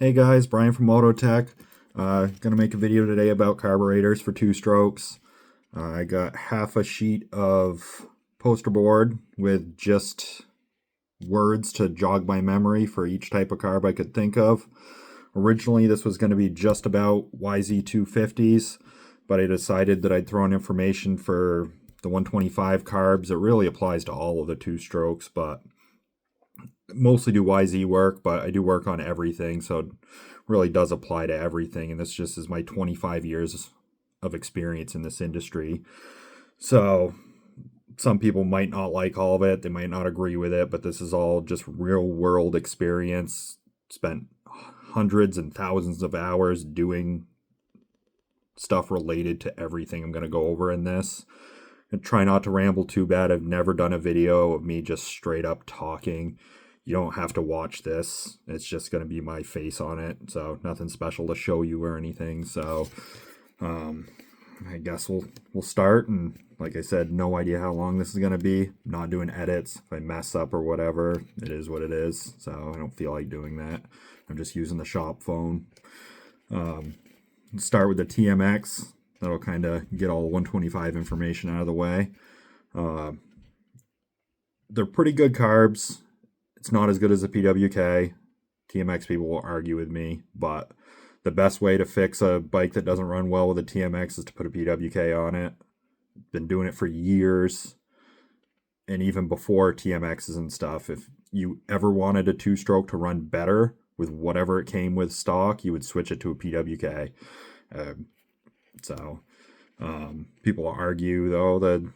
Hey guys, Brian from Autotech. Gonna make a video today about carburetors for two strokes. I got half a sheet of poster board with just words to jog my memory for each type of carb I could think of. Originally, this was going to be just about YZ250s, but I decided that I'd throw in information for the 125 carbs. It really applies to all of the two strokes, but mostly do YZ work, but I do work on everything, so it really does apply to everything. And this just is my 25 years of experience in this industry. So some people might not like all of it, they might not agree with it, but this is all just real world experience. Spent hundreds and thousands of hours doing stuff related to everything I'm going to go over in this. And try not to ramble too bad. I've never done a video of me just straight up talking. You don't have to watch this. It's just going to be my face on it. So nothing special to show you or anything. So I guess we'll start. And like I said, no idea how long this is going to be. I'm not doing edits. If I mess up or whatever, it is what it is. So I don't feel like doing that. I'm just using the shop phone. Start with the TMX. That'll kind of get all the 125 information out of the way. They're pretty good carbs. It's not as good as a PWK. TMX people will argue with me, but the best way to fix a bike that doesn't run well with a TMX is to put a PWK on it. Been doing it for years, and even before TMXs and stuff. If you ever wanted a two-stroke to run better with whatever it came with stock, you would switch it to a PWK. People argue though that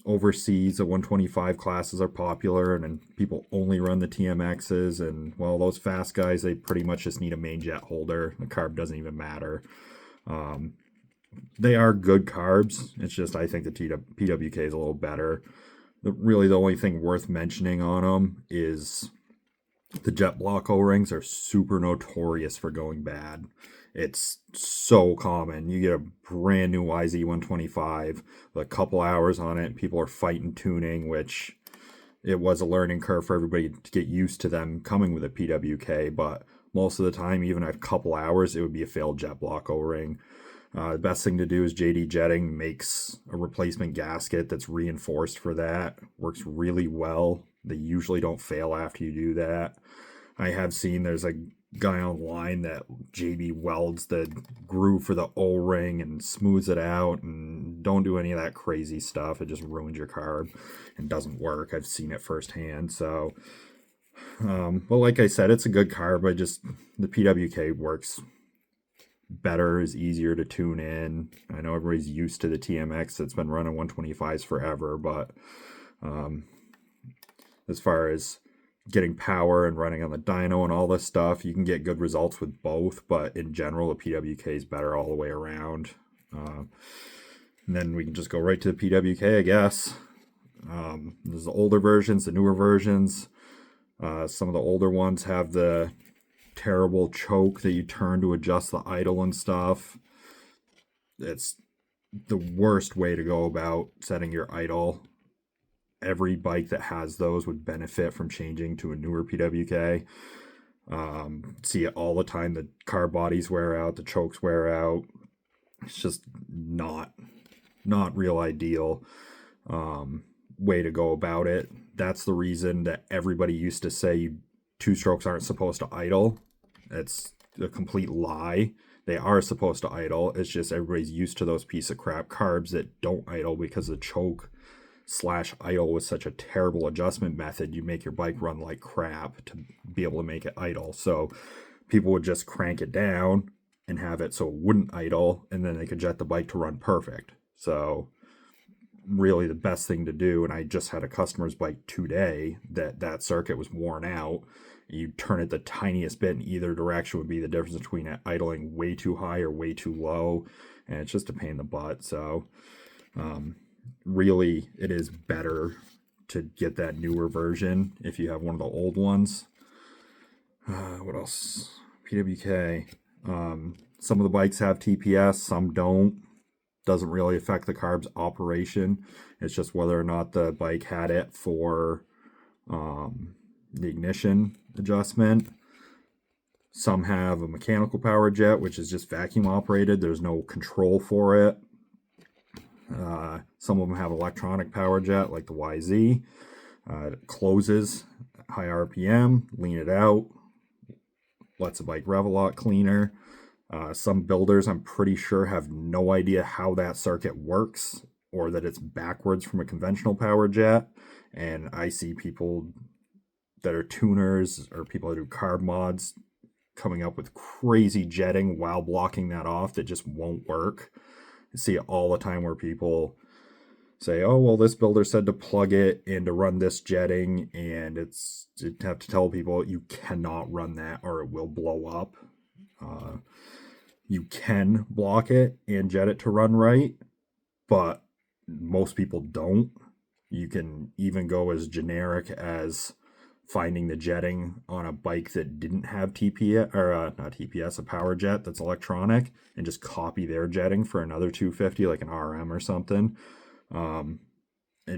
overseas the 125 classes are popular and then people only run the TMXs, and well, those fast guys, they pretty much just need a main jet holder. The carb doesn't even matter. They are good carbs. It's just I think the PWK is a little better. Really the only thing worth mentioning on them is the jet block O-rings are super notorious for going bad. It's so common. You get a brand new YZ125 with a couple hours on it, and people are fighting tuning, which it was a learning curve for everybody to get used to them coming with a PWK, but most of the time, even at a couple hours, it would be a failed jet block O-ring. The best thing to do is JD Jetting makes a replacement gasket that's reinforced for that. Works really well. They usually don't fail after you do that. I have seen there's a guy online that JB welds the groove for the O-ring and smooths it out, and don't do any of that crazy stuff. It just ruins your carb and doesn't work. I've seen it firsthand. So, well, like I said, it's a good carb. The PWK works better, is easier to tune in. I know everybody's used to the TMX that's been running 125s forever, but as far as getting power and running on the dyno and all this stuff, you can get good results with both, but in general, the PWK is better all the way around. And then we can just go right to the PWK, I guess. There's the older versions, the newer versions. Some of the older ones have the terrible choke that you turn to adjust the idle and stuff. It's the worst way to go about setting your idle. Every bike that has those would benefit from changing to a newer PWK. See it all the time. The car bodies wear out, the chokes wear out. It's just not real ideal way to go about it. That's the reason that everybody used to say two strokes aren't supposed to idle. It's a complete lie. They are supposed to idle. It's just everybody's used to those piece of crap carbs that don't idle because the choke / idle was such a terrible adjustment method. You make your bike run like crap to be able to make it idle. So people would just crank it down and have it so it wouldn't idle, and then they could jet the bike to run perfect. So really the best thing to do, and I just had a customer's bike today that circuit was worn out. You turn it the tiniest bit in either direction would be the difference between it idling way too high or way too low, and it's just a pain in the butt. So really it is better to get that newer version if you have one of the old ones. What else? PWK. Some of the bikes have TPS, some don't. Doesn't really affect the carb's operation. It's just whether or not the bike had it for the ignition adjustment. Some have a mechanical power jet, which is just vacuum operated. There's no control for it. Some of them have electronic power jet, like the YZ. It closes high RPM, lean it out, lets the bike rev a lot cleaner. Some builders, I'm pretty sure, have no idea how that circuit works, or that it's backwards from a conventional power jet. And I see people that are tuners or people that do carb mods coming up with crazy jetting while blocking that off that just won't work. I see it all the time where people say, oh, well, this builder said to plug it and to run this jetting, and you have to tell people you cannot run that or it will blow up. You can block it and jet it to run right, but most people don't. You can even go as generic as finding the jetting on a bike that didn't have TPS, or not TPS, a power jet that's electronic, and just copy their jetting for another 250, like an RM or something, and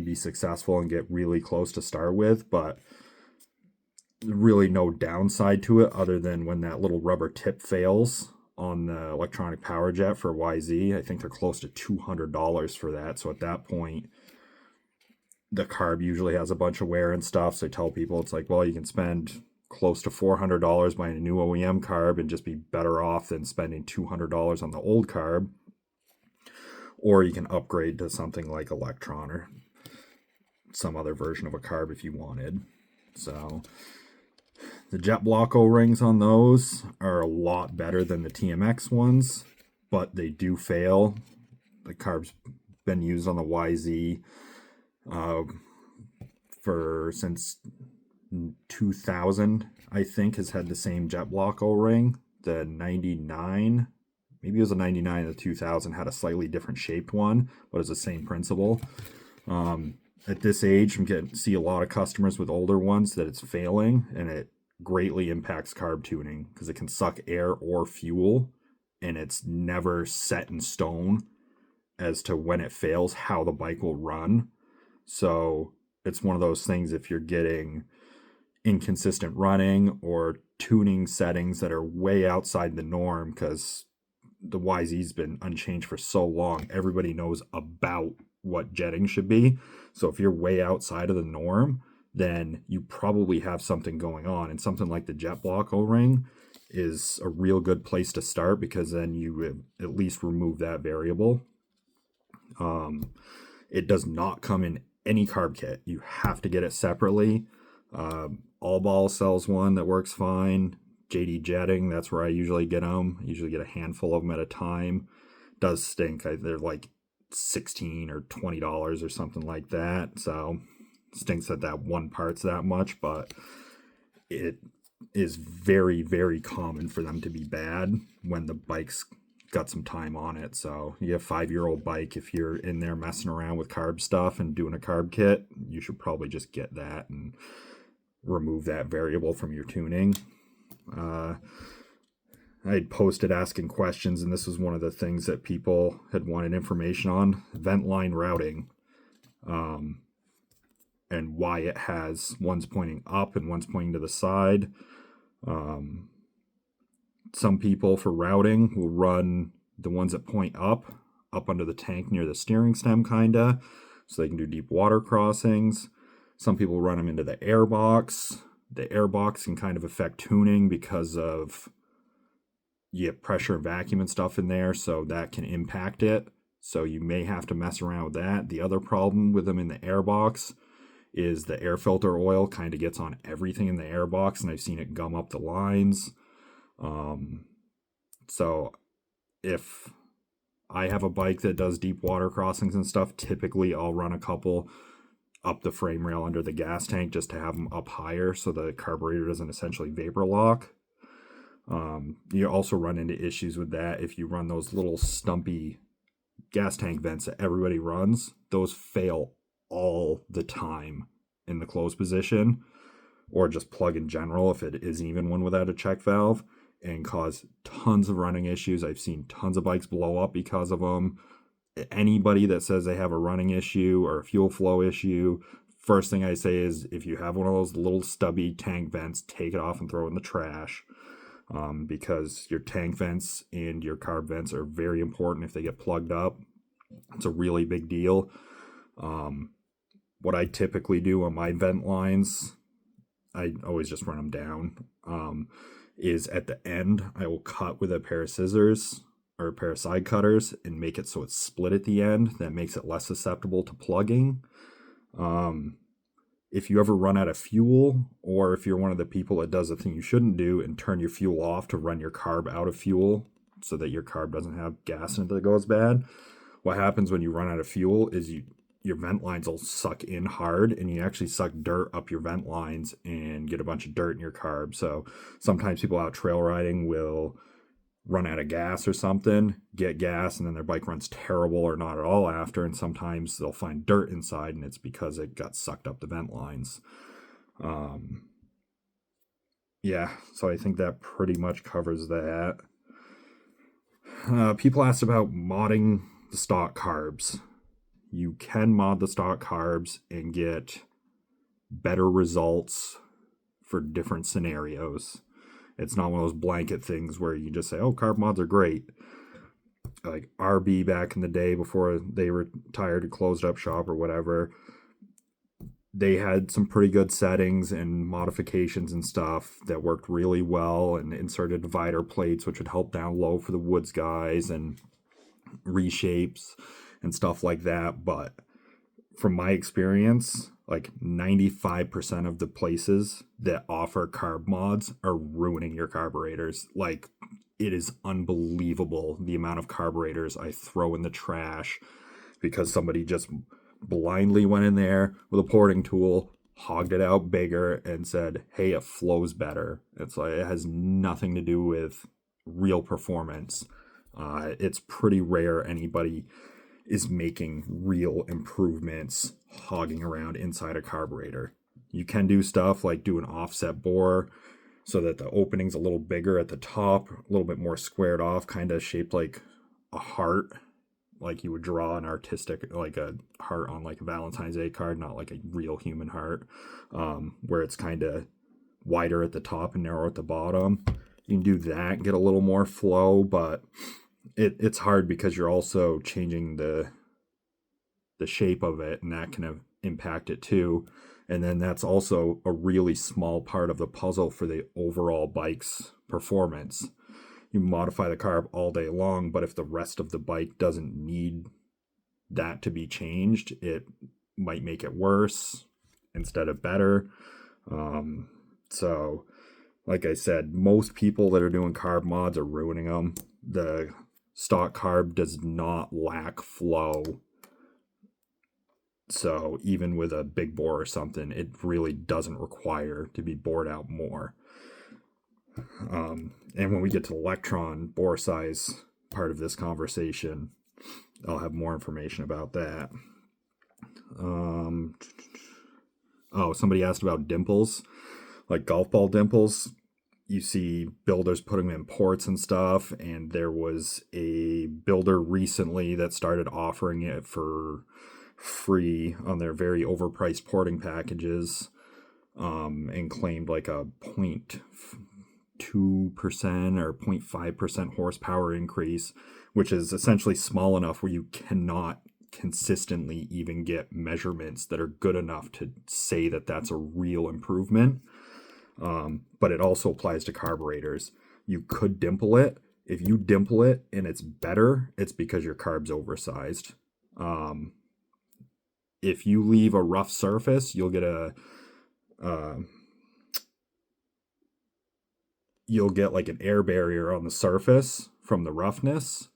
be successful and get really close to start with. But really no downside to it other than when that little rubber tip fails on the electronic power jet for YZ. I think they're close to $200 for that. So at that point, the carb usually has a bunch of wear and stuff. So I tell people, it's like, well, you can spend close to $400 buying a new OEM carb and just be better off than spending $200 on the old carb. Or you can upgrade to something like LECTRON or some other version of a carb if you wanted. So the jet block O-rings on those are a lot better than the TMX ones, but they do fail. The carb's been used on the YZ since 2000, I think, has had the same jet block O-ring. The 99, maybe it was a 99, the 2000 had a slightly different shaped one, but it's the same principle. At this age, see a lot of customers with older ones that it's failing, and it greatly impacts carb tuning because it can suck air or fuel, and it's never set in stone as to when it fails how the bike will run. So it's one of those things, if you're getting inconsistent running or tuning settings that are way outside the norm, because the YZ's been unchanged for so long, everybody knows about what jetting should be. So if you're way outside of the norm, then you probably have something going on. And something like the jet block O-ring is a real good place to start, because then you at least remove that variable. It does not come in any carb kit. You have to get it separately. All Ball sells one that works fine. JD Jetting, that's where I usually get them. I usually get a handful of them at a time. It does stink. They're like $16 or $20 or something like that. So stinks that one part's that much, but it is very, very common for them to be bad when the bike's got some time on it. So you have a 5-year-old bike, if you're in there messing around with carb stuff and doing a carb kit, you should probably just get that and remove that variable from your tuning. I'd posted asking questions, and this was one of the things that people had wanted information on: vent line routing, and why it has one's pointing up and one's pointing to the side. Some people for routing will run the ones that point up under the tank near the steering stem, kinda, so they can do deep water crossings. Some people run them into the air box. The air box can kind of affect tuning because of you get pressure and vacuum and stuff in there, so that can impact it. So you may have to mess around with that. The other problem with them in the air box is the air filter oil kind of gets on everything in the air box, and I've seen it gum up the lines. So if I have a bike that does deep water crossings and stuff, typically I'll run a couple up the frame rail under the gas tank just to have them up higher so the carburetor doesn't essentially vapor lock. You also run into issues with that if you run those little stumpy gas tank vents that everybody runs. Those fail all the time in the closed position, or just plug in general if it isn't even one without a check valve, and cause tons of running issues. I've seen tons of bikes blow up because of them. Anybody that says they have a running issue or a fuel flow issue, first thing I say is, if you have one of those little stubby tank vents, take it off and throw it in the trash. because your tank vents and your carb vents are very important. If they get plugged up, it's a really big deal. What I typically do on my vent lines, I always just run them down, is at the end, I will cut with a pair of scissors or a pair of side cutters and make it so it's split at the end. That makes it less susceptible to plugging. If you ever run out of fuel, or if you're one of the people that does the thing you shouldn't do and turn your fuel off to run your carb out of fuel so that your carb doesn't have gas in it that goes bad, what happens when you run out of fuel is your vent lines will suck in hard, and you actually suck dirt up your vent lines and get a bunch of dirt in your carb. So sometimes people out trail riding will run out of gas or something, get gas, and then their bike runs terrible or not at all after, and sometimes they'll find dirt inside, and it's because it got sucked up the vent lines. Yeah, so I think that pretty much covers that. People asked about modding the stock carbs. You can mod the stock carbs and get better results for different scenarios. It's not one of those blanket things where you just say, oh, carb mods are great. Like RB back in the day before they retired and closed up shop or whatever, they had some pretty good settings and modifications and stuff that worked really well, and inserted divider plates, which would help down low for the woods guys, and reshapes and stuff like that. But from my experience, like 95% of the places that offer carb mods are ruining your carburetors. Like, it is unbelievable the amount of carburetors I throw in the trash because somebody just blindly went in there with a porting tool, hogged it out bigger, and said, hey, it flows better. It's like, it has nothing to do with real performance. It's pretty rare anybody is making real improvements hogging around inside a carburetor. You can do stuff like do an offset bore so that the opening's a little bigger at the top, a little bit more squared off, kind of shaped like a heart, like you would draw an artistic, like a heart on like a Valentine's Day card, not like a real human heart, where it's kind of wider at the top and narrow at the bottom. You can do that and get a little more flow, but it's hard because you're also changing the shape of it, and that can impact it too. And then that's also a really small part of the puzzle for the overall bike's performance. You modify the carb all day long, but if the rest of the bike doesn't need that to be changed, it might make it worse instead of better. So like I said, most people that are doing carb mods are ruining them. The stock carb does not lack flow. So even with a big bore or something, it really doesn't require to be bored out more. And when we get to the LECTRON bore size part of this conversation, I'll have more information about that. Somebody asked about dimples, like golf ball dimples. You see builders putting them in ports and stuff, and there was a builder recently that started offering it for free on their very overpriced porting packages, and claimed like a 0.2% or 0.5% horsepower increase, which is essentially small enough where you cannot consistently even get measurements that are good enough to say that that's a real improvement. But it also applies to carburetors. You could dimple it. If you dimple it and it's better, it's because your carb's oversized. If you leave a rough surface, you'll get like an air barrier on the surface from the roughness,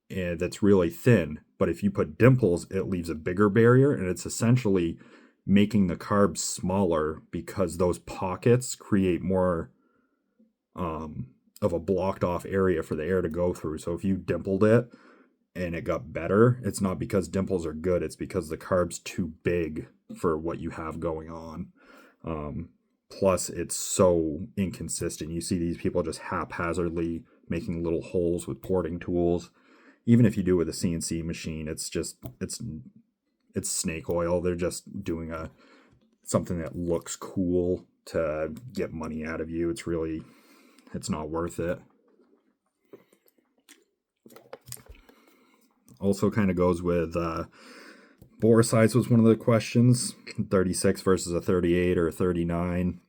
and that's really thin. But if you put dimples, it leaves a bigger barrier, and it's essentially making the carb smaller because those pockets create more of a blocked off area for the air to go through. So if you dimpled it and it got better, it's not because dimples are good, it's because the carb's too big for what you have going on. Plus, it's so inconsistent. You see these people just haphazardly making little holes with porting tools. Even if you do it with a CNC machine, it's snake oil. They're just doing something that looks cool to get money out of you. It's really it's not worth it. Also kind of goes with bore size was one of the questions. 36 versus a 38 or a 39.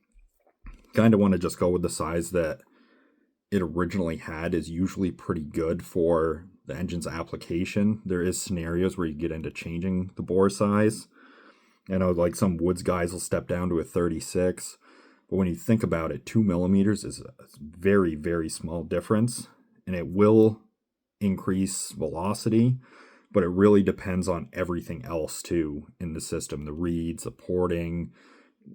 Kind of want to just go with the size that it originally had is usually pretty good for the engine's application. There is scenarios where you get into changing the bore size. I know like some woods guys will step down to a 36, but when you think about it, 2 millimeters is a very, very small difference, and it will increase velocity, but it really depends on everything else too in the system, the reeds, the porting.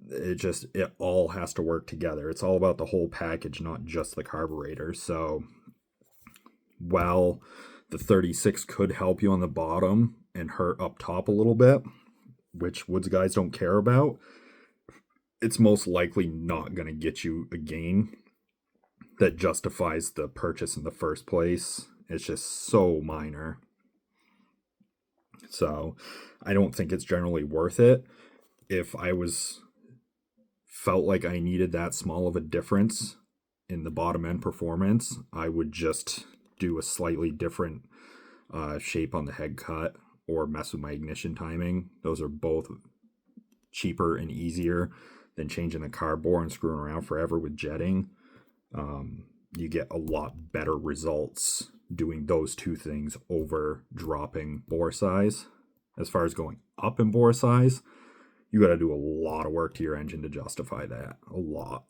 It all has to work together. It's all about the whole package, not just the carburetor. So while the 36 could help you on the bottom and hurt up top a little bit, which woods guys don't care about, it's most likely not going to get you a gain that justifies the purchase in the first place. It's just so minor. So I don't think it's generally worth it. If I felt like I needed that small of a difference in the bottom end performance, I would just do a slightly different shape on the head cut or mess with my ignition timing. Those are both cheaper and easier than changing the carb bore and screwing around forever with jetting. You get a lot better results doing those two things over dropping bore size. As far as going up in bore size, you got to do a lot of work to your engine to justify that. A lot.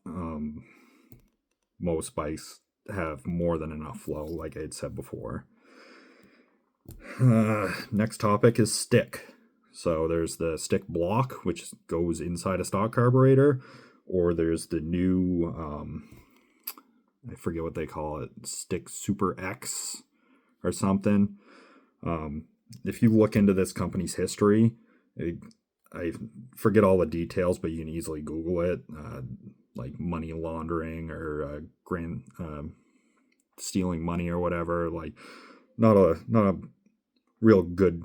Most bikes have more than enough flow, like I had said before. Next topic is STIC. So there's the STIC block, which goes inside a stock carburetor, or there's the new, I forget what they call it, STIC Super X or something. If you look into this company's history, I forget all the details, but you can easily Google it, like money laundering or stealing money or whatever. Like, not a real good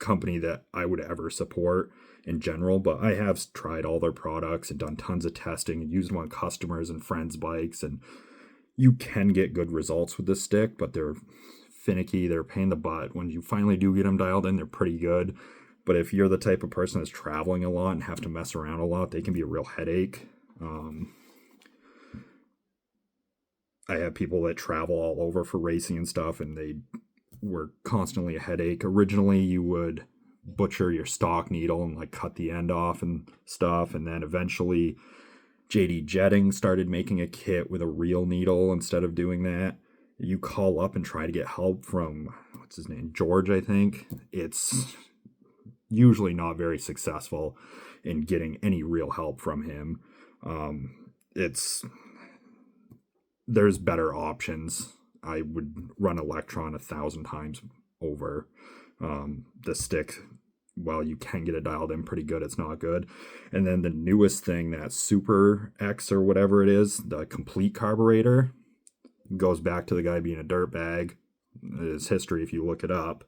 company that I would ever support in general, but I have tried all their products and done tons of testing and used them on customers and friends' bikes, and you can get good results with this stick, but they're finicky, they're a pain in the butt. When you finally do get them dialed in, they're pretty good. But if you're the type of person that's traveling a lot and have to mess around a lot, they can be a real headache. I have people that travel all over for racing and stuff, and they were constantly a headache. Originally, you would butcher your stock needle and like cut the end off and stuff, and then eventually JD Jetting started making a kit with a real needle instead of doing that. You call up and try to get help from, what's his name, George, I think. It's usually not very successful in getting any real help from him. There's better options. I would run LECTRON 1,000 times over. The stick, while you can get it dialed in pretty good, it's not good. And then the newest thing, that Super X or whatever it is, the complete carburetor, goes back to the guy being a dirtbag. His history, if you look it up.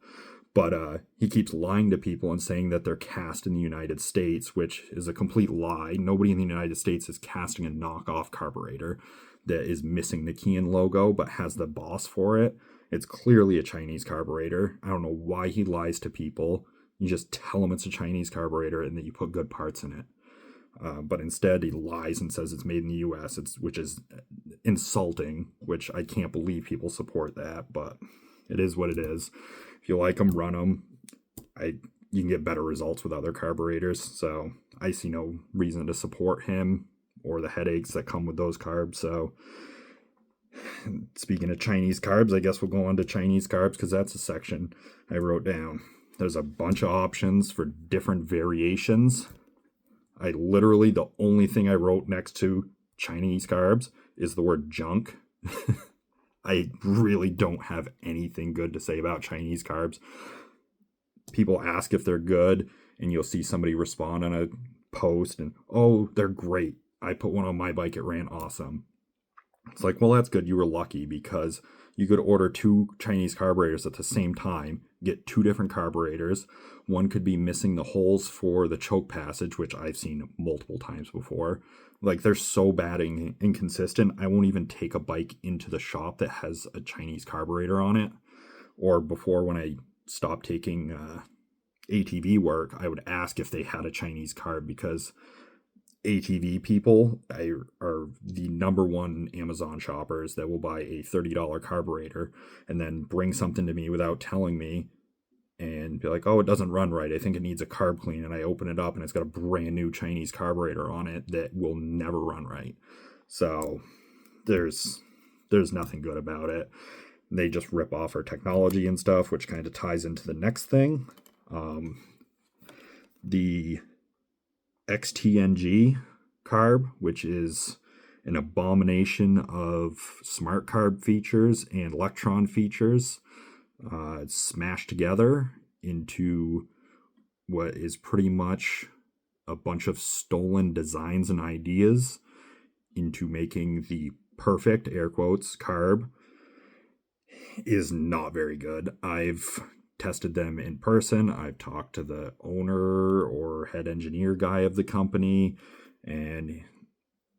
But he keeps lying to people and saying that they're cast in the United States, which is a complete lie. Nobody in the United States is casting a knockoff carburetor that is missing the Kian logo but has the Boss for it. It's clearly a Chinese carburetor. I don't know why he lies to people. You just tell him it's a Chinese carburetor and that you put good parts in it. But instead he lies and says it's made in the US, which is insulting, which I can't believe people support that, but it is what it is. If you like them, run them. You can get better results with other carburetors, so I see no reason to support him or the headaches that come with those carbs. So speaking of Chinese carbs, I guess we'll go on to Chinese carbs because that's a section I wrote down. There's a bunch of options for different variations. The only thing I wrote next to Chinese carbs is the word junk. I really don't have anything good to say about Chinese carbs. People ask if they're good, and you'll see somebody respond on a post and, oh, they're great. I put one on my bike, it ran awesome. It's like, well, that's good. You were lucky because you could order 2 Chinese carburetors at the same time, get 2 different carburetors. One could be missing the holes for the choke passage, which I've seen multiple times before. Like, they're so bad and inconsistent. I won't even take a bike into the shop that has a Chinese carburetor on it. Or before, when I stopped taking ATV work, I would ask if they had a Chinese carb, because ATV people are the number one Amazon shoppers that will buy a $30 carburetor and then bring something to me without telling me and be like, oh, it doesn't run right. I think it needs a carb clean. And I open it up and it's got a brand new Chinese carburetor on it that will never run right. So there's nothing good about it. They just rip off our technology and stuff, which kind of ties into the next thing. The XTNG carb, which is an abomination of smart carb features and LECTRON features. It's smashed together into what is pretty much a bunch of stolen designs and ideas into making the perfect, air quotes, carb. Is not very good. I've tested them in person. I've talked to the owner or head engineer guy of the company, and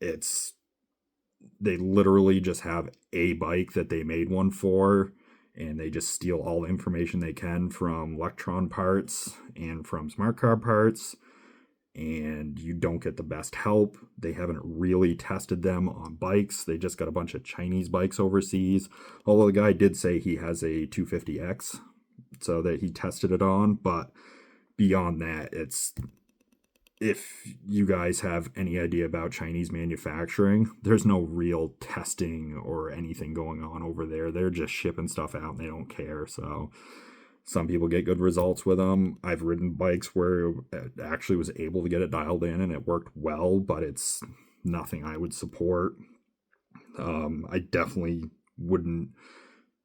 they literally just have a bike that they made one for, and they just steal all the information they can from LECTRON parts and from smart car parts, and you don't get the best help. They haven't really tested them on bikes. They just got a bunch of Chinese bikes overseas. Although the guy did say he has a 250X, so that he tested it on. But beyond that, if you guys have any idea about Chinese manufacturing, there's no real testing or anything going on over there. They're just shipping stuff out and they don't care. So some people get good results with them. I've ridden bikes where it actually was able to get it dialed in and it worked well, but it's nothing I would support. I definitely wouldn't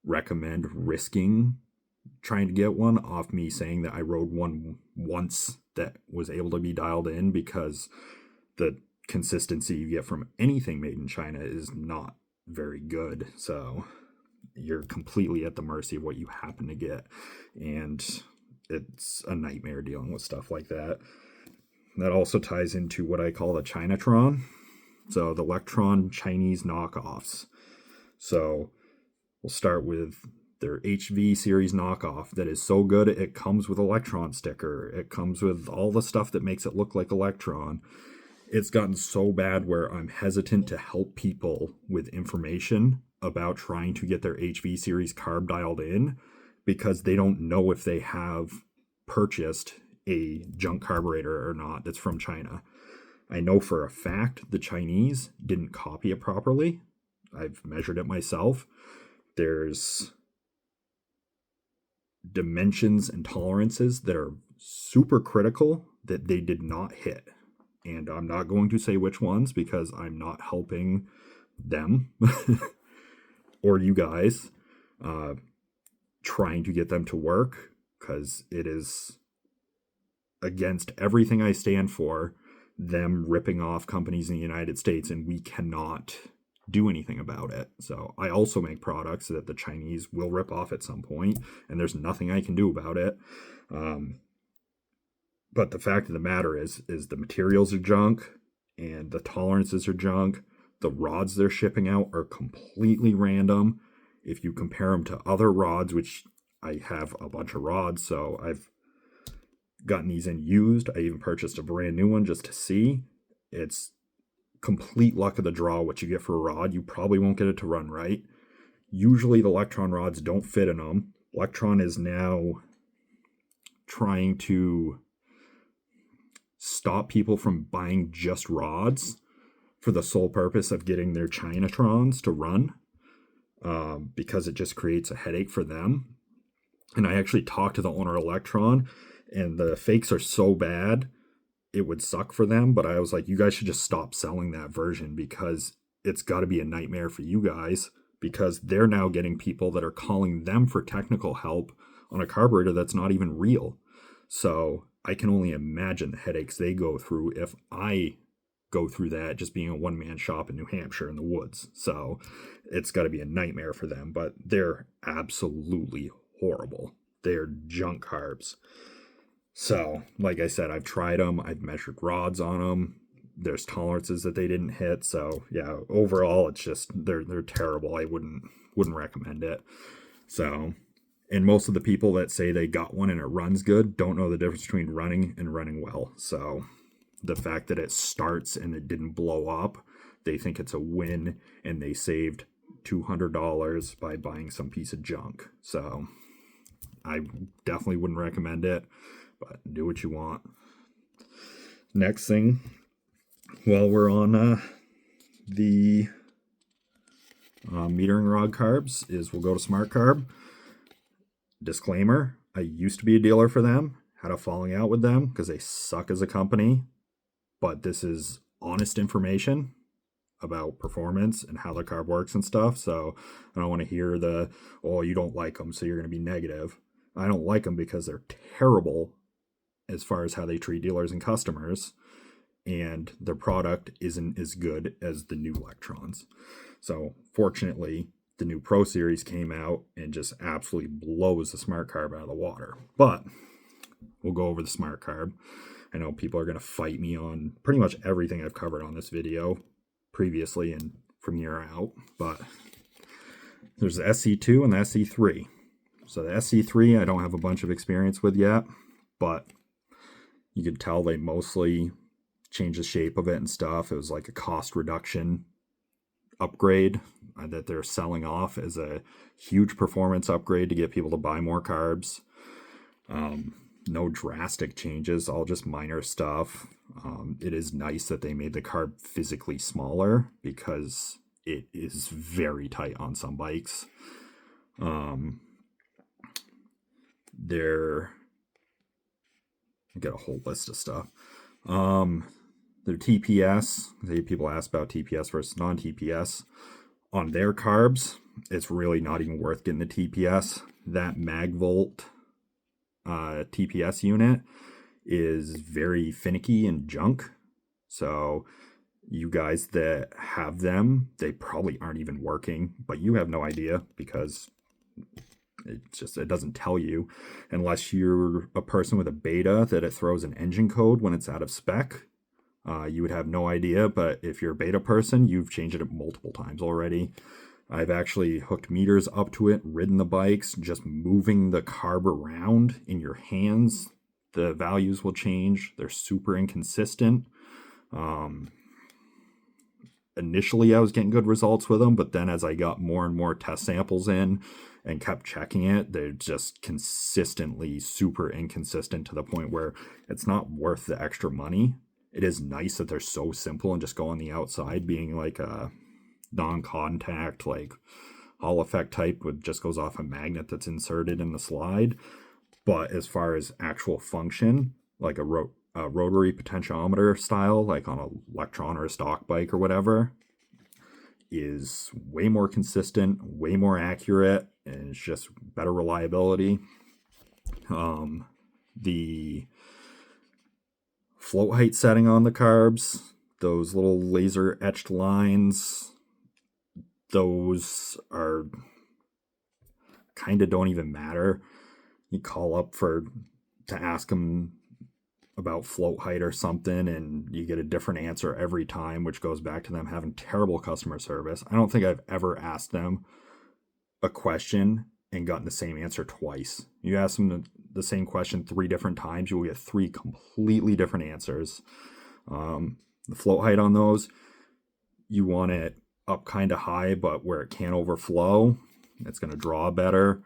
recommend risking trying to get one off me saying that I rode one once that was able to be dialed in, because the consistency you get from anything made in China is not very good. So you're completely at the mercy of what you happen to get, and it's a nightmare dealing with stuff like that. That also ties into what I call the Chinatron. So the LECTRON Chinese knockoffs. So we'll start with their HV series knockoff that is so good it comes with a LECTRON sticker. It comes with all the stuff that makes it look like a LECTRON. It's gotten so bad where I'm hesitant to help people with information about trying to get their HV series carb dialed in, because they don't know if they have purchased a junk carburetor or not that's from China. I know for a fact the Chinese didn't copy it properly. I've measured it myself. There's dimensions and tolerances that are super critical that they did not hit. And I'm not going to say which ones, because I'm not helping them or you guys trying to get them to work, because it is against everything I stand for, them ripping off companies in the United States, and we cannot do anything about it. So I also make products that the Chinese will rip off at some point, and there's nothing I can do about it. But the fact of the matter is the materials are junk, and the tolerances are junk. The rods they're shipping out are completely random. If you compare them to other rods, which I have a bunch of rods, so I've gotten these in used. I even purchased a brand new one just to see. It's complete luck of the draw what you get for a rod. You probably won't get it to run right. Usually the LECTRON rods don't fit in them. LECTRON is now trying to stop people from buying just rods for the sole purpose of getting their Chinatrons to run, because it just creates a headache for them. And I actually talked to the owner of LECTRON, and the fakes are so bad it would suck for them, but I was like, you guys should just stop selling that version, because it's got to be a nightmare for you guys, because they're now getting people that are calling them for technical help on a carburetor that's not even real. So I can only imagine the headaches they go through if I go through that just being a one-man shop in New Hampshire in the woods. So it's got to be a nightmare for them, but they're absolutely horrible. They're junk carbs. So, like I said, I've tried them. I've measured rods on them. There's tolerances that they didn't hit. So, yeah, overall, it's just they're terrible. I wouldn't recommend it. So, and most of the people that say they got one and it runs good don't know the difference between running and running well. So, the fact that it starts and it didn't blow up, they think it's a win, and they saved $200 by buying some piece of junk. So, I definitely wouldn't recommend it. But do what you want. Next thing, while we're on the metering rod carbs, is we'll go to Smart Carb. Disclaimer, I used to be a dealer for them, had a falling out with them because they suck as a company. But this is honest information about performance and how the carb works and stuff. So I don't want to hear you don't like them, so you're going to be negative. I don't like them because they're terrible as far as how they treat dealers and customers, and their product isn't as good as the new LECTRONs. So fortunately, the new Pro Series came out and just absolutely blows the Smart Carb out of the water. But we'll go over the Smart Carb. I know people are going to fight me on pretty much everything I've covered on this video previously and from here out, but there's the SC2 and the SC3. So the SC3 I don't have a bunch of experience with yet, but you could tell they mostly changed the shape of it and stuff. It was like a cost reduction upgrade that they're selling off as a huge performance upgrade to get people to buy more carbs. No drastic changes, all just minor stuff. It is nice that they made the carb physically smaller because it is very tight on some bikes. I got a whole list of stuff. Their TPS, people ask about TPS versus non-TPS. On their carbs, it's really not even worth getting the TPS. That MagVolt TPS unit is very finicky and junk. So you guys that have them, they probably aren't even working, but you have no idea because it doesn't tell you unless you're a person with a beta that it throws an engine code when it's out of spec. You would have no idea, but if you're a beta person, you've changed it multiple times already. I've actually hooked meters up to it, ridden the bikes, just moving the carb around in your hands. The values will change. They're super inconsistent. Initially, I was getting good results with them, but then as I got more and more test samples in and kept checking it, they're just consistently super inconsistent to the point where it's not worth the extra money. It is nice that they're so simple and just go on the outside, being like a non-contact, like Hall effect type with just goes off a magnet that's inserted in the slide. But as far as actual function, like a rotary potentiometer style, like on a LECTRON or a stock bike or whatever, is way more consistent, way more accurate, and it's just better reliability. The float height setting on the carbs, those little laser etched lines, those are kind of don't even matter. You call up to ask them about float height or something, and you get a different answer every time, which goes back to them having terrible customer service. I don't think I've ever asked them a question and gotten the same answer twice. You ask them the same question 3 different times, you will get 3 completely different answers. The float height on those, you want it up kind of high, but where it can't overflow, it's going to draw better.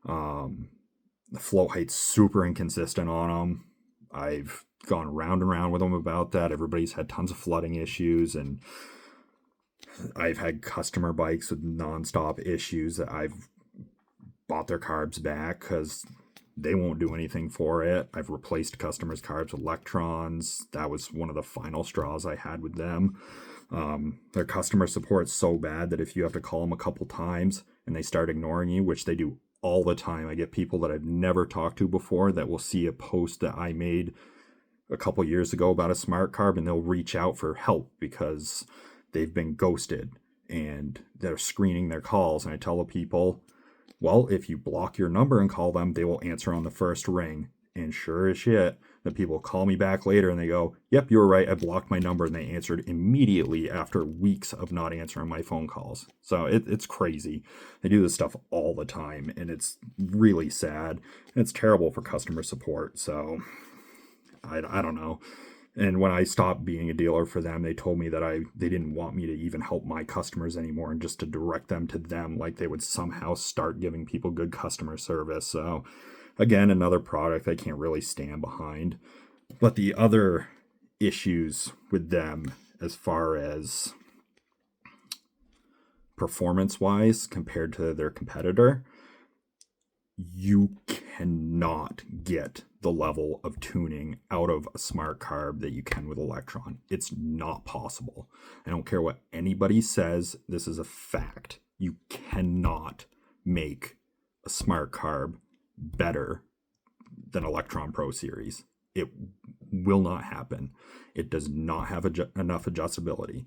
The float height's super inconsistent on them. I've gone round and round with them about that. Everybody's had tons of flooding issues, and I've had customer bikes with nonstop issues that I've bought their carbs back because they won't do anything for it. I've replaced customers' carbs with LECTRONs. That was one of the final straws I had with them. Their customer support's so bad that if you have to call them a couple times and they start ignoring you, which they do all the time. I get people that I've never talked to before that will see a post that I made a couple years ago about a smart carb, and they'll reach out for help because they've been ghosted and they're screening their calls. And I tell the people, well, if you block your number and call them, they will answer on the first ring. And sure as shit, the people call me back later and they go, yep, you were right, I blocked my number. And they answered immediately after weeks of not answering my phone calls. So it's crazy. They do this stuff all the time, and it's really sad. And it's terrible for customer support. So I don't know. And when I stopped being a dealer for them, they told me that they didn't want me to even help my customers anymore, and just to direct them to them, like they would somehow start giving people good customer service. So again, another product I can't really stand behind. But the other issues with them, as far as performance-wise compared to their competitor, you cannot get the level of tuning out of a smart carb that you can with LECTRON. It's not possible. I don't care what anybody says. This is a fact. You cannot make a smart carb better than LECTRON Pro Series. It will not happen. It does not have enough adjustability.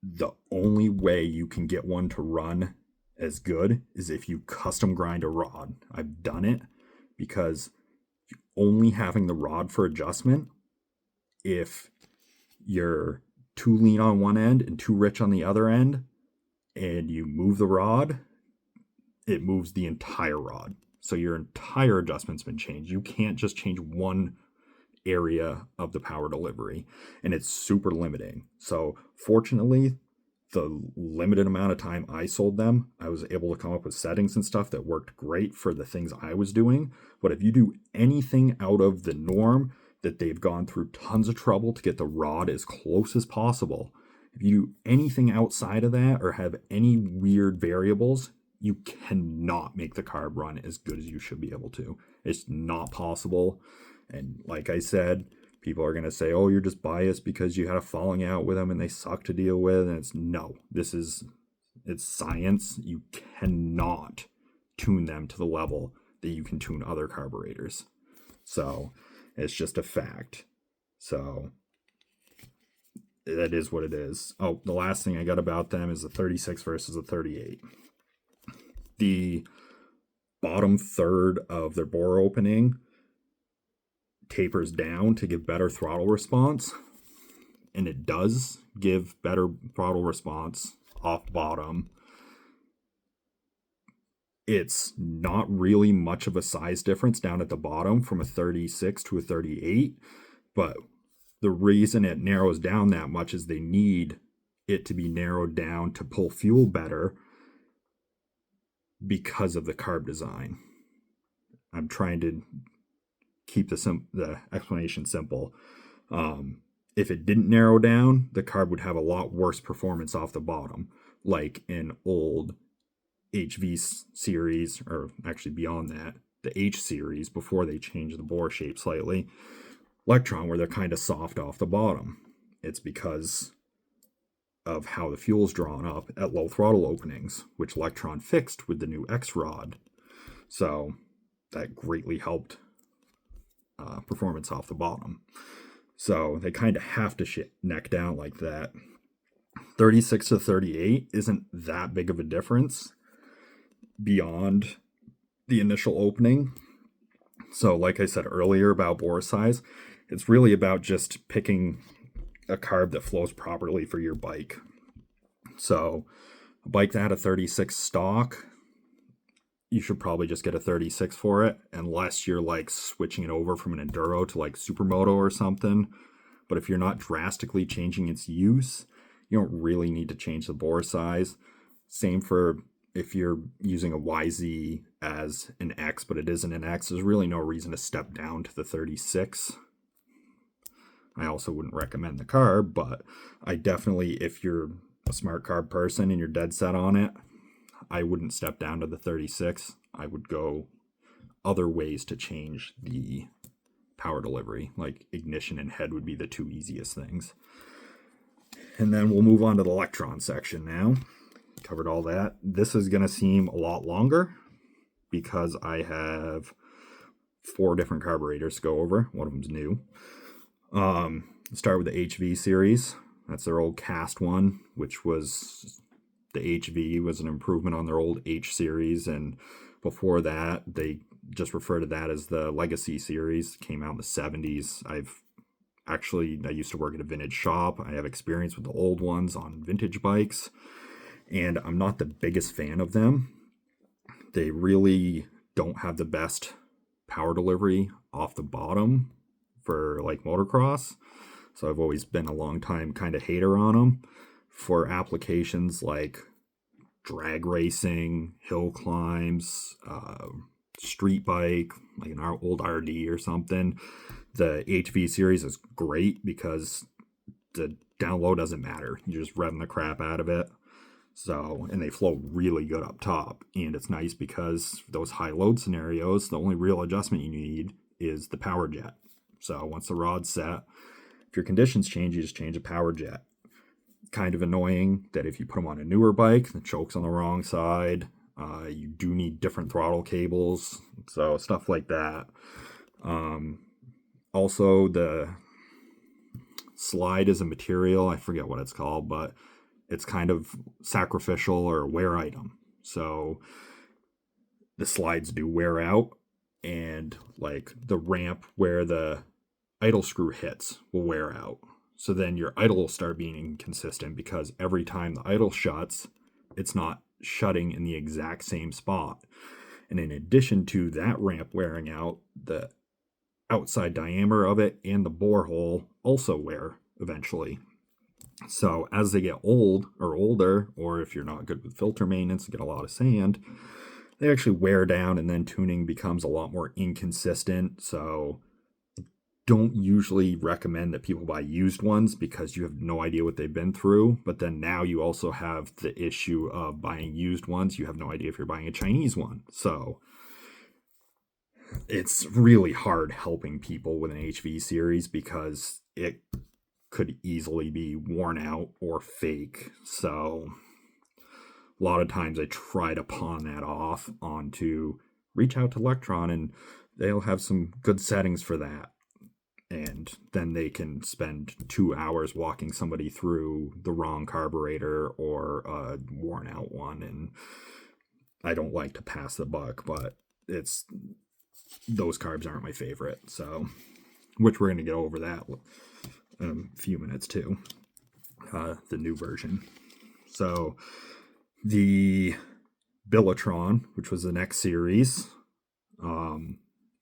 The only way you can get one to run as good is if you custom grind a rod. I've done it, because only having the rod for adjustment, if you're too lean on one end and too rich on the other end, and you move the rod, it moves the entire rod. So your entire adjustment's been changed. You can't just change one area of the power delivery, and it's super limiting. So fortunately, the limited amount of time I sold them, I was able to come up with settings and stuff that worked great for the things I was doing. But if you do anything out of the norm, that they've gone through tons of trouble to get the rod as close as possible, if you do anything outside of that or have any weird variables, you cannot make the carb run as good as you should be able to. It's not possible. And like I said, people are going to say, oh, you're just biased because you had a falling out with them and they suck to deal with. And it's no, it's science. You cannot tune them to the level that you can tune other carburetors. So it's just a fact. So that is what it is. Oh, the last thing I got about them is the 36 versus the 38. The bottom third of their bore opening tapers down to give better throttle response, and it does give better throttle response off bottom. It's not really much of a size difference down at the bottom from a 36 to a 38, but the reason it narrows down that much is they need it to be narrowed down to pull fuel better because of the carb design. I'm trying to keep the explanation simple. If it didn't narrow down, the carb would have a lot worse performance off the bottom, like in old HV series, or actually beyond that, the H series, before they changed the bore shape slightly. LECTRON, where they're kind of soft off the bottom. It's because of how the fuel's drawn up at low throttle openings, which LECTRON fixed with the new X rod. So that greatly helped performance off the bottom. So they kind of have to neck down like that. 36 to 38 isn't that big of a difference beyond the initial opening. So like I said earlier about bore size, it's really about just picking a carb that flows properly for your bike. So a bike that had a 36 stock, you should probably just get a 36 for it, unless you're like switching it over from an enduro to like supermoto or something. But if you're not drastically changing its use, you don't really need to change the bore size. Same for if you're using a YZ as an X, but it isn't an X, there's really no reason to step down to the 36. I also wouldn't recommend the carb, but I definitely, if you're a smart carb person and you're dead set on it, I wouldn't step down to the 36. I would go other ways to change the power delivery, like ignition and head would be the two easiest things. And then we'll move on to the LECTRON section now. Covered all that. This is going to seem a lot longer because I have 4 different carburetors to go over. One of them's new. Start with the HV series. That's their old cast one, which was the HV was an improvement on their old H series, and before that they just refer to that as the Legacy series. Came out in the 70s. I used to work at a vintage shop. I have experience with the old ones on vintage bikes, and I'm not the biggest fan of them. They really don't have the best power delivery off the bottom for like motocross. So I've always been a long time kind of hater on them for applications like drag racing, hill climbs, street bike, like an old RD or something. The HV series is great because the down low doesn't matter. You're just revving the crap out of it. So, and they flow really good up top. And it's nice because those high load scenarios, the only real adjustment you need is the power jet. So once the rod's set, if your conditions change, you just change a power jet. Kind of annoying that if you put them on a newer bike, the choke's on the wrong side. You do need different throttle cables. So stuff like that. Also, the slide is a material. I forget what it's called, but it's kind of sacrificial or a wear item. So the slides do wear out, and like the ramp where the idle screw hits will wear out. So then your idle will start being inconsistent because every time the idle shuts, it's not shutting in the exact same spot. And in addition to that ramp wearing out, the outside diameter of it and the bore hole also wear eventually. So as they get old or older, or if you're not good with filter maintenance, get a lot of sand, they actually wear down, and then tuning becomes a lot more inconsistent. So don't usually recommend that people buy used ones because you have no idea what they've been through. But then now you also have the issue of buying used ones. You have no idea if you're buying a Chinese one. So it's really hard helping people with an HV series because it could easily be worn out or fake. So a lot of times I try to pawn that off onto reach out to LECTRON, and they'll have some good settings for that. And then they can spend 2 hours walking somebody through the wrong carburetor or a worn out one. And I don't like to pass the buck, but those carbs aren't my favorite. So, which we're going to get over that in a few minutes too. The new version. So the BILLETRON, which was the next series,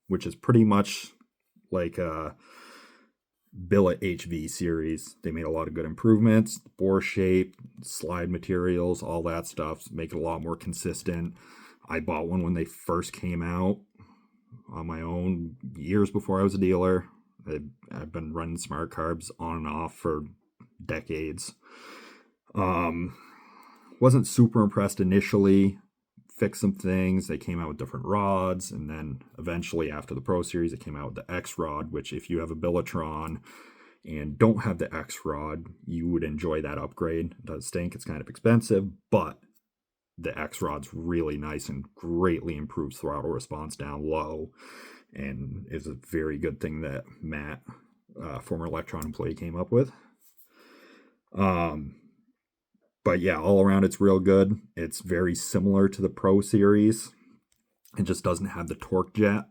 which is pretty much like a Billet HV series. They made a lot of good improvements, bore shape, slide materials, all that stuff, make it a lot more consistent. I bought one when they first came out on my own years before I was a dealer. I've been running smart carbs on and off for decades. Wasn't super impressed initially. Fixed some things. They came out with different rods, and then eventually after the Pro Series, it came out with the X rod, which if you have a BILLETRON and don't have the X rod, you would enjoy that upgrade. It does stink. It's kind of expensive, but the X rod's really nice and greatly improves throttle response down low, and is a very good thing that Matt, former LECTRON employee, came up with. But yeah, all around it's real good. It's very similar to the Pro Series. It just doesn't have the torque jet.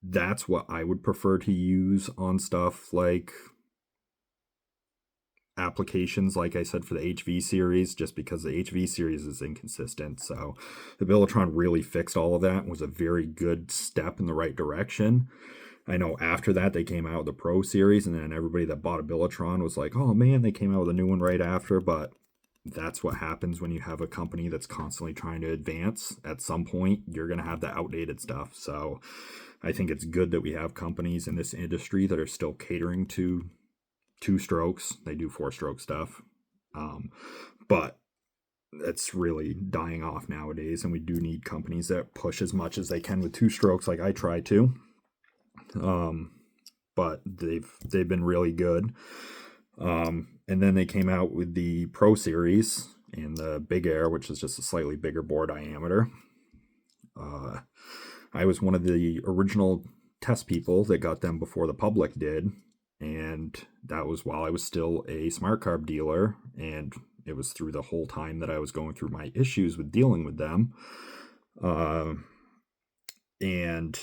That's what I would prefer to use on stuff like applications, like I said, for the HV series, just because the HV series is inconsistent. So the BILLETRON really fixed all of that and was a very good step in the right direction. I know after that they came out with the Pro Series, and then everybody that bought a BILLETRON was like, oh man, they came out with a new one right after. But that's what happens when you have a company that's constantly trying to advance. At some point, you're going to have the outdated stuff. So I think it's good that we have companies in this industry that are still catering to 2 strokes. They do 4-stroke stuff. But it's really dying off nowadays, and we do need companies that push as much as they can with 2 strokes, like I try to. But they've been really good. And then they came out with the Pro Series and the Big Air, which is just a slightly bigger bore diameter. I was one of the original test people that got them before the public did, and that was while I was still a smart carb dealer, and it was through the whole time that I was going through my issues with dealing with them, and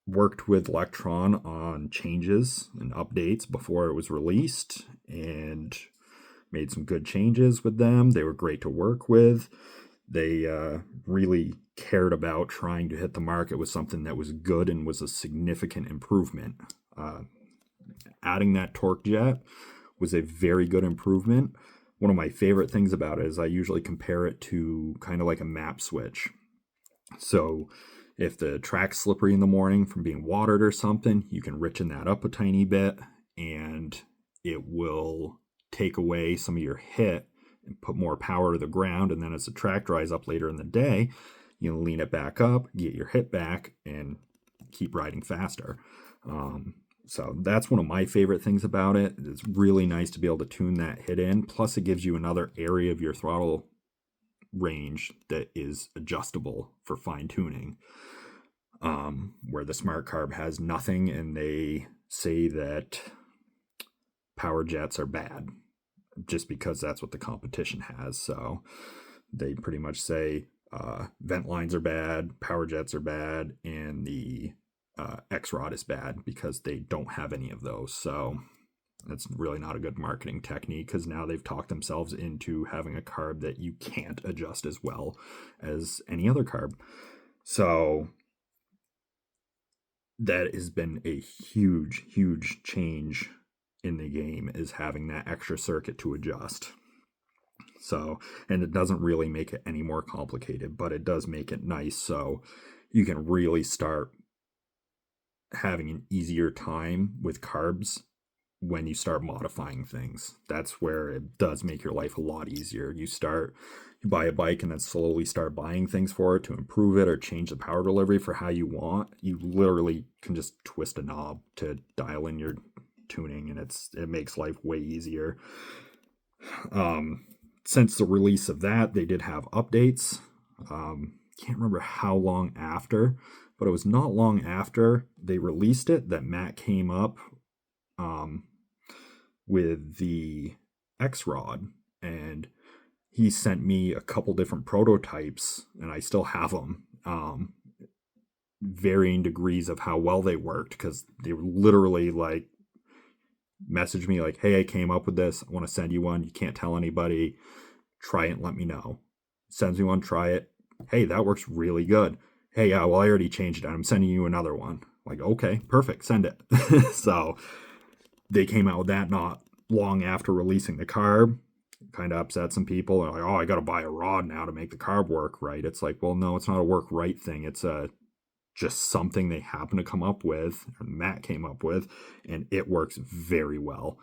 worked with LECTRON on changes and updates before it was released, and made some good changes with them. They were great to work with. They really cared about trying to hit the market with something that was good and was a significant improvement. Adding that torque jet was a very good improvement. One of my favorite things about it is I usually compare it to kind of like a map switch. So if the track's slippery in the morning from being watered or something, you can richen that up a tiny bit, and it will take away some of your hit and put more power to the ground. And then as the track dries up later in the day, you can lean it back up, get your hit back, and keep riding faster. So that's one of my favorite things about it. It's really nice to be able to tune that hit in. Plus it gives you another area of your throttle range that is adjustable for fine tuning, where the smart carb has nothing, and they say that power jets are bad just because that's what the competition has. So they pretty much say vent lines are bad, power jets are bad, and the X-Rod is bad because they don't have any of those. So that's really not a good marketing technique, because now they've talked themselves into having a carb that you can't adjust as well as any other carb. So that has been a huge, huge change in the game, is having that extra circuit to adjust. So, and it doesn't really make it any more complicated, but it does make it nice so you can really start having an easier time with carbs when you start modifying things. That's where it does make your life a lot easier. You buy a bike and then slowly start buying things for it to improve it or change the power delivery for how you want. You literally can just twist a knob to dial in your tuning, and it makes life way easier. Since the release of that, they did have updates. Can't remember how long after, but it was not long after they released it that Matt came up with the X-Rod, and he sent me a couple different prototypes, and I still have them, varying degrees of how well they worked, because they were literally like, message me like, hey, I came up with this, I want to send you one, you can't tell anybody, try it and let me know. Sends me one, try it, hey, that works really good. Hey, yeah, well, I already changed it, I'm sending you another one. Like, okay, perfect, send it. So they came out with that not long after releasing the carb. Kind of upset some people. They're like, oh, I got to buy a rod now to make the carb work right. It's like, well, no, it's not a work right thing. It's just something they happen to come up with, or Matt came up with, and it works very well.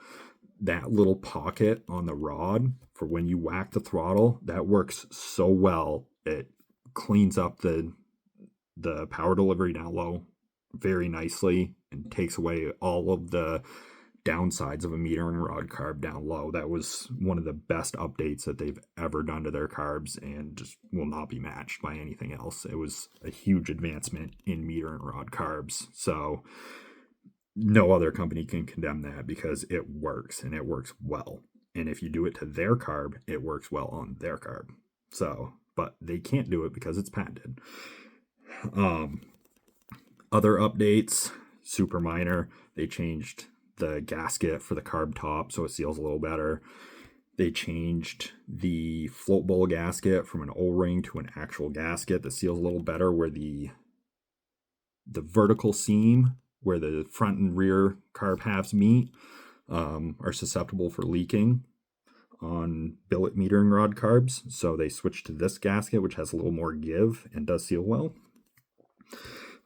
That little pocket on the rod for when you whack the throttle, that works so well. It cleans up the power delivery down low very nicely and takes away all of the downsides of a metering rod carb down low. That was one of the best updates that they've ever done to their carbs, and just will not be matched by anything else. It was a huge advancement in metering rod carbs. So no other company can condemn that, because it works, and it works well. And if you do it to their carb, it works well on their carb. So, but they can't do it because it's patented. Other updates, super minor. They changed the gasket for the carb top so it seals a little better. They changed the float bowl gasket from an O-ring to an actual gasket that seals a little better, where the vertical seam where the front and rear carb halves meet are susceptible for leaking on billet metering rod carbs. So they switched to this gasket, which has a little more give and does seal well.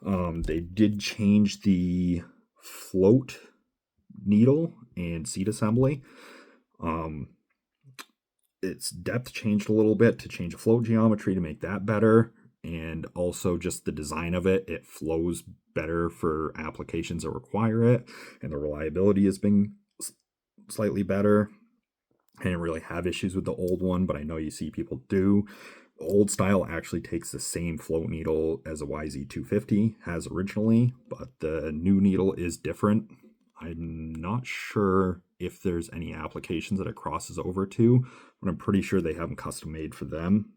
They did change the float needle and seat assembly. Its depth changed a little bit to change the float geometry to make that better, and also just the design of it. It flows better for applications that require it, and the reliability has been slightly better. I didn't really have issues with the old one, but I know you see people do. old style actually takes the same float needle as a YZ250 has originally, but the new needle is different. I'm not sure if there's any applications that it crosses over to, but I'm pretty sure they have them custom made for them.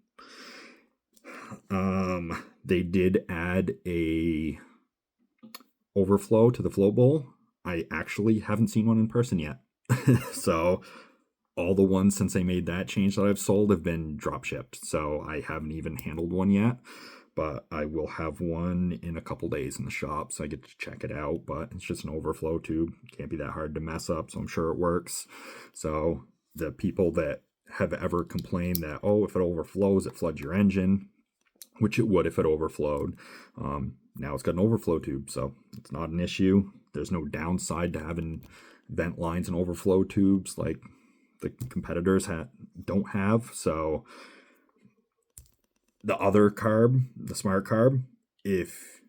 They did add a overflow to the float bowl. I actually haven't seen one in person yet. So all the ones since they made that change that I've sold have been drop shipped. So I haven't even handled one yet, but I will have one in a couple days in the shop, so I get to check it out. But it's just an overflow tube. Can't be that hard to mess up, so I'm sure it works. So the people that have ever complained that, oh, if it overflows, it floods your engine, which it would if it overflowed. Now it's got an overflow tube, so it's not an issue. There's no downside to having vent lines and overflow tubes like the competitors don't have. So the other carb, the smart carb, if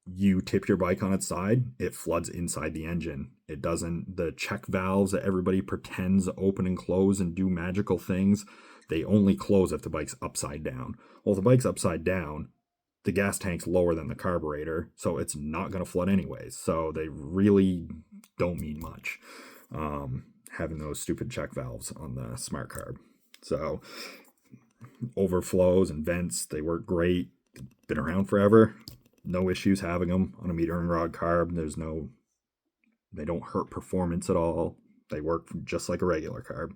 you tip your bike on its side, it floods inside the engine. It doesn't, the check valves that everybody pretends open and close and do magical things, they only close if the bike's upside down. Well, if the bike's upside down, the gas tank's lower than the carburetor, so it's not going to flood anyways. So they really don't mean much, having those stupid check valves on the smart carb. So overflows and vents, they work great. Been around forever. No issues having them on a metering rod carb. They don't hurt performance at all. They work just like a regular carb.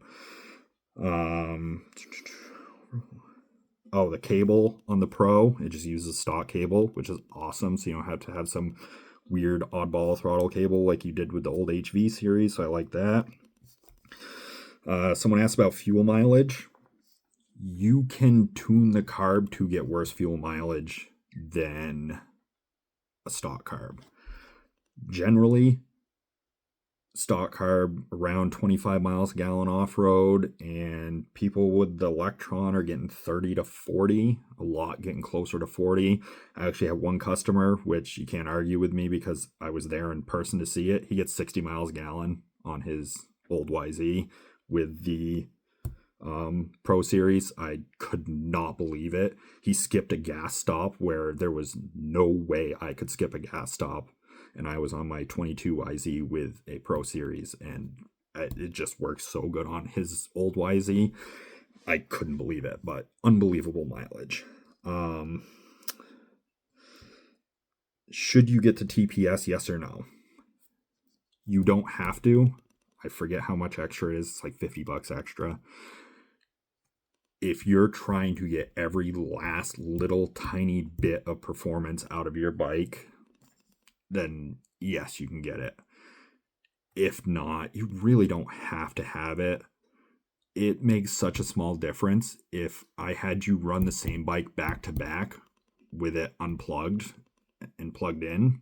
The cable on the Pro, it just uses stock cable, which is awesome. So you don't have to have some weird oddball throttle cable like you did with the old HV series. So I like that. Someone asked about fuel mileage. You can tune the carb to get worse fuel mileage than a stock carb. Generally, stock carb around 25 miles a gallon off-road, and people with the LECTRON are getting 30 to 40, a lot getting closer to 40. I actually have one customer, which you can't argue with me because I was there in person to see it. He gets 60 miles a gallon on his old YZ with the Pro Series. I could not believe it. He skipped a gas stop where there was no way I could skip a gas stop, and I was on my 22 YZ with a Pro Series, and it just works so good on his old YZ. I couldn't believe it, but unbelievable mileage. Should you get to TPS, yes or no? You don't have to. I forget how much extra it is. It's like $50 extra. If you're trying to get every last little tiny bit of performance out of your bike, then yes, you can get it. If not, you really don't have to have it. It makes such a small difference. If I had you run the same bike back to back with it unplugged and plugged in,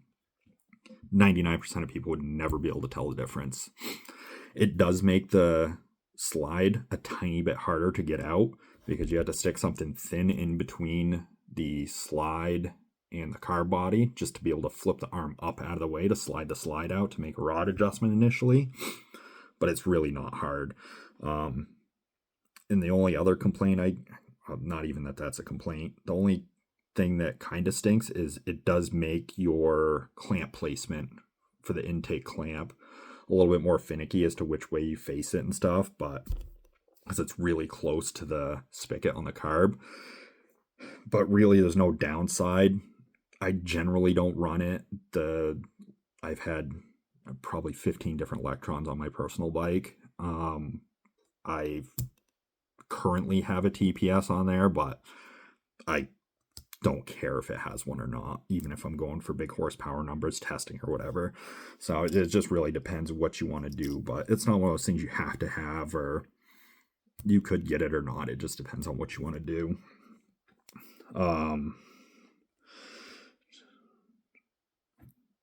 99% of people would never be able to tell the difference. It does make the slide a tiny bit harder to get out because you have to stick something thin in between the slide and the carb body just to be able to flip the arm up out of the way to slide the slide out to make a rod adjustment initially. But it's really not hard. And the only other complaint not even that's a complaint. The only thing that kind of stinks is it does make your clamp placement for the intake clamp a little bit more finicky as to which way you face it and stuff, but because it's really close to the spigot on the carb. But really there's no downside. I generally don't run it. I've had probably 15 different LECTRONs on my personal bike. I currently have a TPS on there, but I don't care if it has one or not, even if I'm going for big horsepower numbers testing or whatever. So it just really depends what you want to do, but it's not one of those things you have to have, or you could get it or not. It just depends on what you want to do.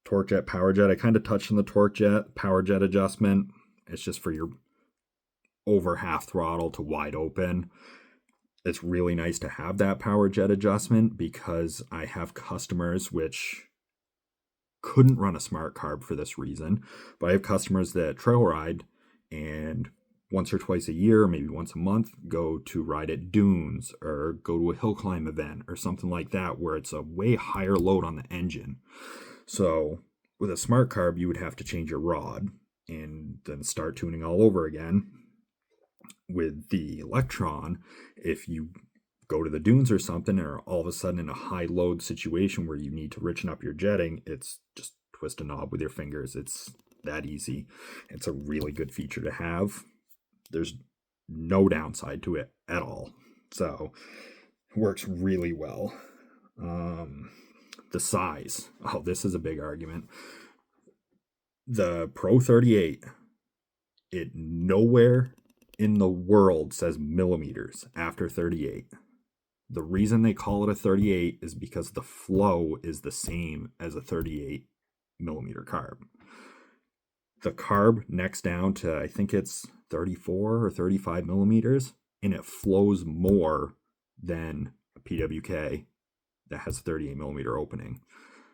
Torque jet, power jet. I kind of touched on the torque jet, power jet adjustment. It's just for your over half throttle to wide open. It's really nice to have that power jet adjustment because I have customers which couldn't run a smart carb for this reason, but I have customers that trail ride and once or twice a year, maybe once a month, go to ride at dunes or go to a hill climb event or something like that where it's a way higher load on the engine. So with a smart carb, you would have to change your rod and then start tuning all over again. With the LECTRON, if you go to the dunes or something, or all of a sudden in a high load situation where you need to richen up your jetting, it's just twist a knob with your fingers. It's that easy. It's a really good feature to have. There's no downside to it at all. So it works really well. The size. Oh, this is a big argument. The Pro 38, it nowhere in the world says millimeters after 38. The reason they call it a 38 is because the flow is the same as a 38 millimeter carb. The carb next down to, I think it's 34 or 35 millimeters, and it flows more than a PWK that has a 38 millimeter opening.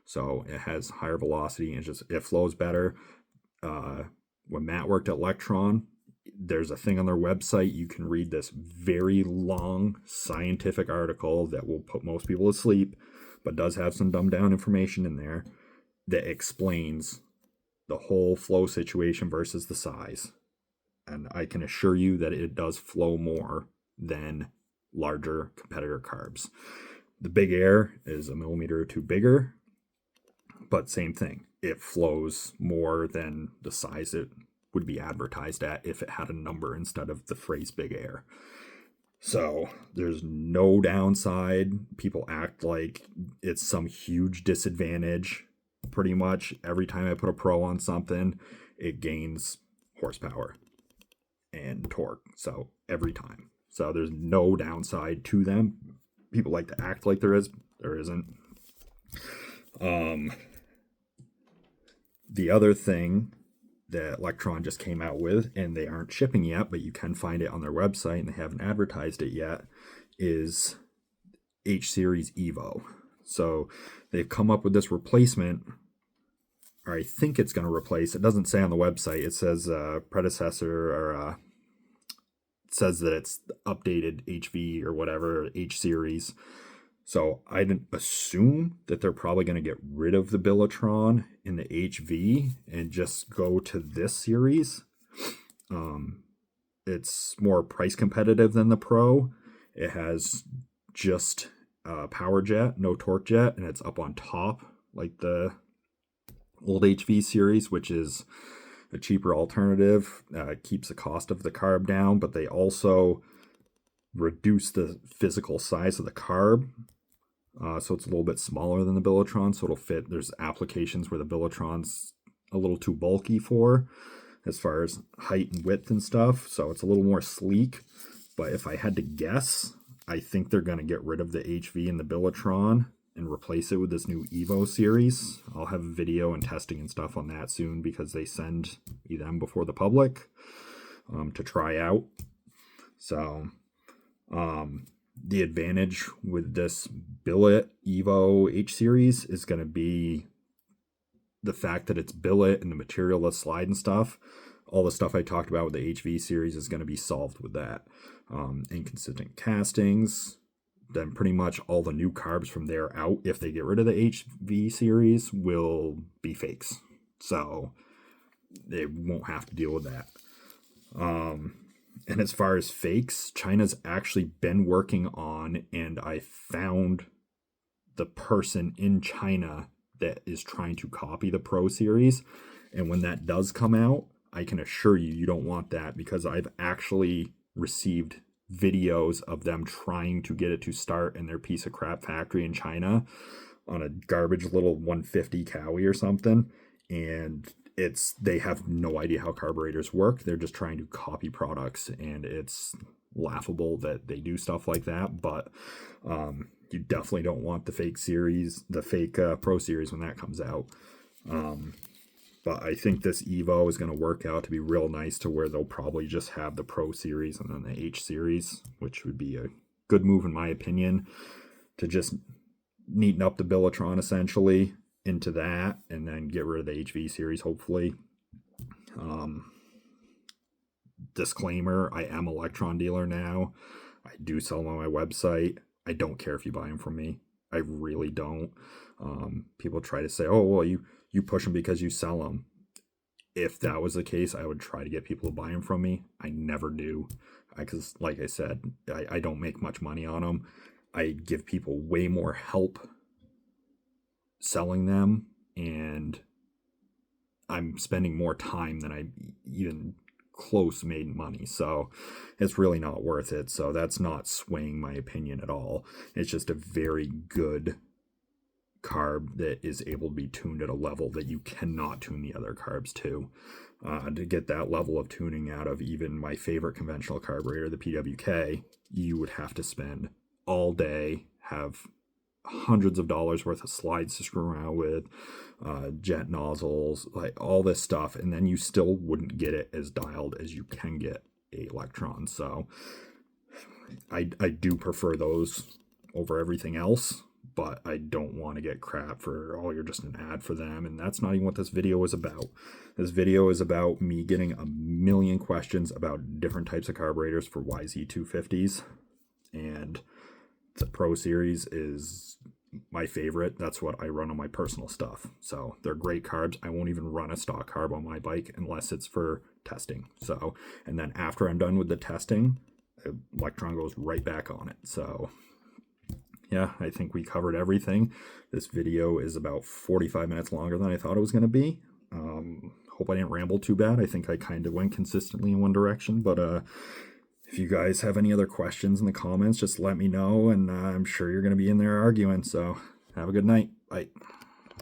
So it has higher velocity and it flows better. When Matt worked at LECTRON, there's a thing on their website. You can read this very long scientific article that will put most people to sleep, but does have some dumbed down information in there that explains the whole flow situation versus the size. And I can assure you that it does flow more than larger competitor carbs. The Big Air is a millimeter or two bigger, but same thing. It flows more than the size it would be advertised at if it had a number instead of the phrase Big Air. So there's no downside. People act like it's some huge disadvantage. Pretty much every time I put a Pro on something, it gains horsepower and torque. So every time. So there's no downside to them. People like to act like there is. There isn't. The other thing that LECTRON just came out with, and they aren't shipping yet, but you can find it on their website and they haven't advertised it yet, is H Series EVO. So they've come up with this replacement, or I think it's going to replace, it doesn't say on the website, it says predecessor, or it says that it's updated HV or whatever, H Series. So I didn't assume that they're probably going to get rid of the BILLETRON in the HV and just go to this series. It's more price competitive than the Pro. It has just power jet, no torque jet, and it's up on top like the old HV series, which is a cheaper alternative. Keeps the cost of the carb down, but they also reduce the physical size of the carb. So it's a little bit smaller than the BILLETRON, so it'll fit. There's applications where the BILLETRON's a little too bulky for, as far as height and width and stuff, so it's a little more sleek. But if I had to guess, I think they're going to get rid of the HV and the BILLETRON and replace it with this new EVO series. I'll have a video and testing and stuff on that soon because they send them before the public to try out. So the advantage with this billet EVO H series is going to be the fact that it's billet and the material that's slide and stuff. All the stuff I talked about with the HV series is going to be solved with that. Inconsistent castings, then pretty much all the new carbs from there out, if they get rid of the HV series, will be fakes. So they won't have to deal with that. And as far as fakes, China's actually been working on, and I found the person in China that is trying to copy the Pro series. And when that does come out, I can assure you, you don't want that, because I've actually received videos of them trying to get it to start in their piece of crap factory in China on a garbage little 150 Cowie or something. And they have no idea how carburetors work. They're just trying to copy products, and it's laughable that they do stuff like that. But you definitely don't want the fake series, the fake Pro series when that comes out. But I think this EVO is going to work out to be real nice, to where they'll probably just have the Pro series and then the H series, which would be a good move in my opinion, to just neaten up the BILLETRON essentially into that, and then get rid of the HV series hopefully. disclaimer, I am a LECTRON dealer now. I do sell them on my website. I don't care if you buy them from me. I really don't. People try to say, oh, well, you push them because you sell them. If that was the case, I would try to get people to buy them from me. I never do. Because like I said, I don't make much money on them. I give people way more help selling them, and I'm spending more time than I even close made money. So it's really not worth it. So that's not swaying my opinion at all. It's just a very good carb that is able to be tuned at a level that you cannot tune the other carbs to. To get that level of tuning out of even my favorite conventional carburetor, the PWK, you would have to spend all day, have hundreds of dollars worth of slides to screw around with, jet nozzles, like all this stuff, and then you still wouldn't get it as dialed as you can get a LECTRON. So I do prefer those over everything else, but I don't want to get crap for, oh, you're just an ad for them. And that's not even what this video is about. This video is about me getting a million questions about different types of carburetors for YZ250s. And the Pro Series is my favorite. That's what I run on my personal stuff. So they're great carbs. I won't even run a stock carb on my bike unless it's for testing. So, and then after I'm done with the testing, LECTRON goes right back on it. So yeah, I think we covered everything. This video is about 45 minutes longer than I thought it was going to be. Hope I didn't ramble too bad. I think I kind of went consistently in one direction, but if you guys have any other questions in the comments, just let me know, and I'm sure you're going to be in there arguing. So have a good night. Bye.